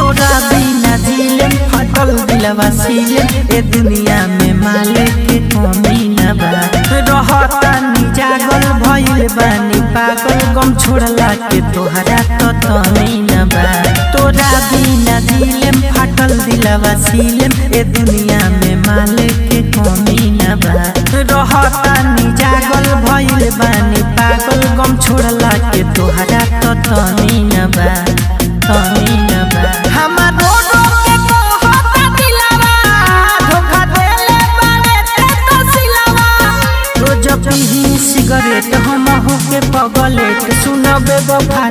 तोरा बिना जिले फटल दिलवा सीले ए दुनिया में माले के कमी न बा रहतानी जागल भइल बानी पागल गम छोड़ला के तोहरा तो तनी न बा तोरा बिना जिले फटल दिलवा सीले ए दुनिया में माले के कमी न बा रहतानी जागल भइल बानी पागल गम छोड़ला के तोहरा तो तनी न बा तनी न बा हमारो के कहता दिलवा धोखा देले बारे ते तो सिलवा रोज पीही सिगरेट हम हो के पगलेट सुनबे बफा